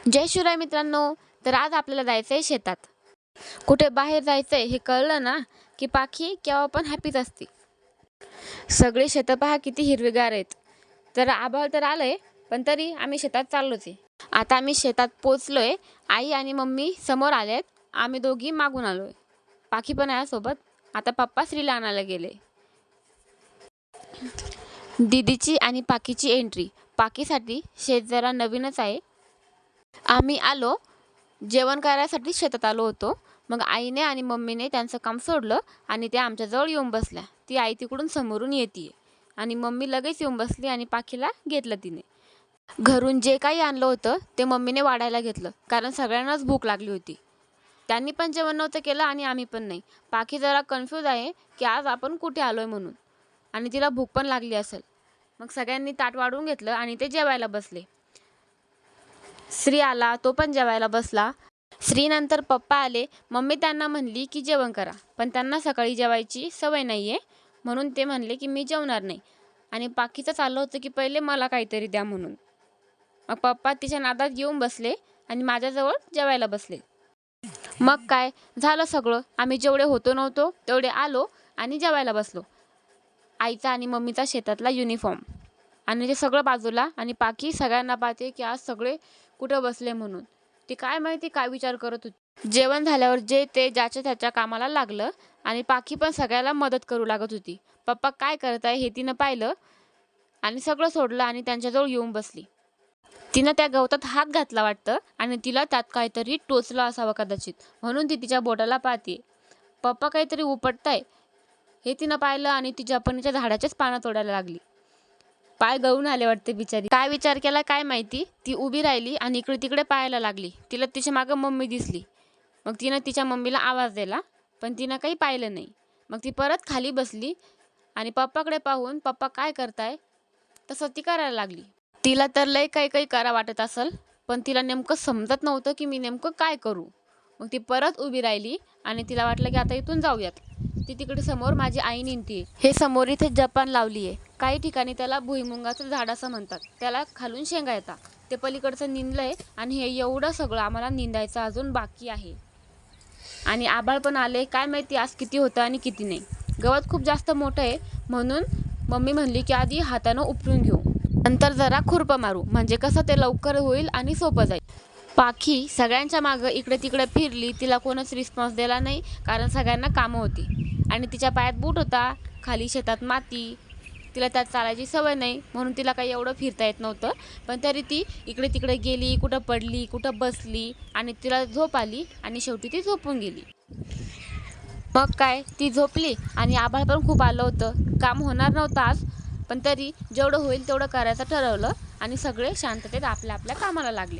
जय शिवराय मित्रांनो. तर आज आपल्याला जायचं आहे शेतात. कुठे बाहेर जायचं आहे हे कळलं ना की पाखी केव्हा पण हॅपीच असते. सगळे शेतं पहा किती हिरवेगार आहेत. तर आभाळ तर आलंय पण तरी आम्ही शेतात चाललोच आहे. आता आम्ही शेतात पोचलोय. आई आणि मम्मी समोर आलेत, आम्ही दोघी मागून आलोय. पाखी पण आहे सोबत. आता पप्पा श्रीला आणायला गेले. दीदीची आणि पाखीची एंट्री. पाखीसाठी शेत जरा नवीनच आहे. आम्ही आलो, जेवण करायसाठी शेतात आलो होतो. मग आईने आणि मम्मीने त्यांचं काम सोडलं आणि त्या आमच्याजवळ येऊन बसल्या. ती आई तिकडून समोरून येते आणि मम्मी लगेच येऊन बसली आणि पाखीला घेतलं तिने. घरून जे काही आणलं होतं ते मम्मीने वाढायला घेतलं, कारण सगळ्यांनाच भूक लागली होती. त्यांनी पण जेवण नव्हतं केलं आणि आम्ही पण नाही. पाखी जरा कन्फ्यूज आहे की आज आपण कुठे आलोय म्हणून, आणि तिला भूक पण लागली असेल. मग सगळ्यांनी ताट वाढून घेतलं आणि ते जेवायला बसले. श्री आला, तो पण जेवायला बसला. श्रीनंतर पप्पा आले. मम्मी त्यांना म्हणली की जेवण करा, पण त्यांना सकाळी जेवायची सवय नाही आहे म्हणून ते म्हणले की मी जेवणार नाही. आणि पाखीचं चाललं होतं की पहिले मला काहीतरी द्या म्हणून. मग पप्पा तिच्या नादात येऊन बसले आणि माझ्याजवळ जेवायला बसले. मग काय झालं सगळं. आम्ही जेवढे होतो नव्हतो तेवढे आलो आणि जेवायला बसलो. आईचा आणि मम्मीचा शेतातला युनिफॉर्म आणि ते सगळं बाजूला, आणि पाखी सगळ्यांना पाहते की आज सगळे कुठं बसले म्हणून. ती काय माहिती काय विचार करत होती. जेवण झाल्यावर जे ते ज्याच्या त्याच्या कामाला लागलं आणि पाखी पण सगळ्याला मदत करू लागत होती. पप्पा काय करत आहे हे तिनं पाहिलं आणि सगळं सोडलं आणि त्यांच्याजवळ येऊन बसली. तिनं त्या गवतात हात घातला वाटतं आणि तिला त्यात काहीतरी टोचलं असावं कदाचित, म्हणून ती तिच्या बोटाला पाहते. पप्पा काहीतरी उपटताय हे तिनं पाहिलं आणि ती जपनीच्या झाडाचेच पानं तोडायला लागली. पाय गळून आले वाटते बिचारी. काय विचार केला काय माहिती. ती उभी राहिली आणि इकडे तिकडे पाहायला लागली. तिला तिच्या मागं मम्मी दिसली. मग तिनं तिच्या मम्मीला आवाज दिला पण तिनं काही पाहिलं नाही. मग ती परत खाली बसली आणि पप्पाकडे पाहून पप्पा काय करताय तसं ती करायला लागली. तिला तर लय काही काही करा वाटत असेल, पण तिला नेमकं समजत नव्हतं की मी नेमकं काय करू. मग ती परत उभी राहिली आणि तिला वाटलं की आता इथून जाऊयात. ती तिकडे समोर माझी आई निंदते. हे समोर इथे जपान लावली आहे. काही ठिकाणी त्याला भुईमुगाचं झाड असं म्हणतात. त्याला खालून शेंगा येतात. ते पलीकडचं निंदलंय आणि हे एवढं सगळं आम्हाला निंदायचं अजून बाकी आहे. आणि आभाळ पण आले. काय माहिती आज किती होतं आणि किती नाही. गवत खूप जास्त मोठं आहे म्हणून मम्मी म्हणली की आधी हातानं उपटून घेऊ, नंतर जरा खुरपं मारू, म्हणजे कसं ते लवकर होईल आणि सोपं जाईल. पाखी सगळ्यांच्या मागं इकडे तिकडे फिरली. तिला कोणच रिस्पॉन्स दिला नाही, कारण सगळ्यांना कामं होती आणि तिच्या पायात बूट होता, खाली शेतात माती. तिला त्यात चालायची सवय नाही म्हणून तिला काही एवढं फिरता येत नव्हतं. पण तरी ती इकडे तिकडे गेली, कुठं पडली, कुठं बसली आणि तिला झोप आली आणि शेवटी ती झोपून गेली. मग काय ती झोपली आणि आभाळ पण खूप आलं होतं. काम होणार नव्हतं आज, पण तरी जेवढं होईल तेवढं करायचं ठरवलं आणि सगळे शांततेत आपल्या आपल्या कामाला लागले.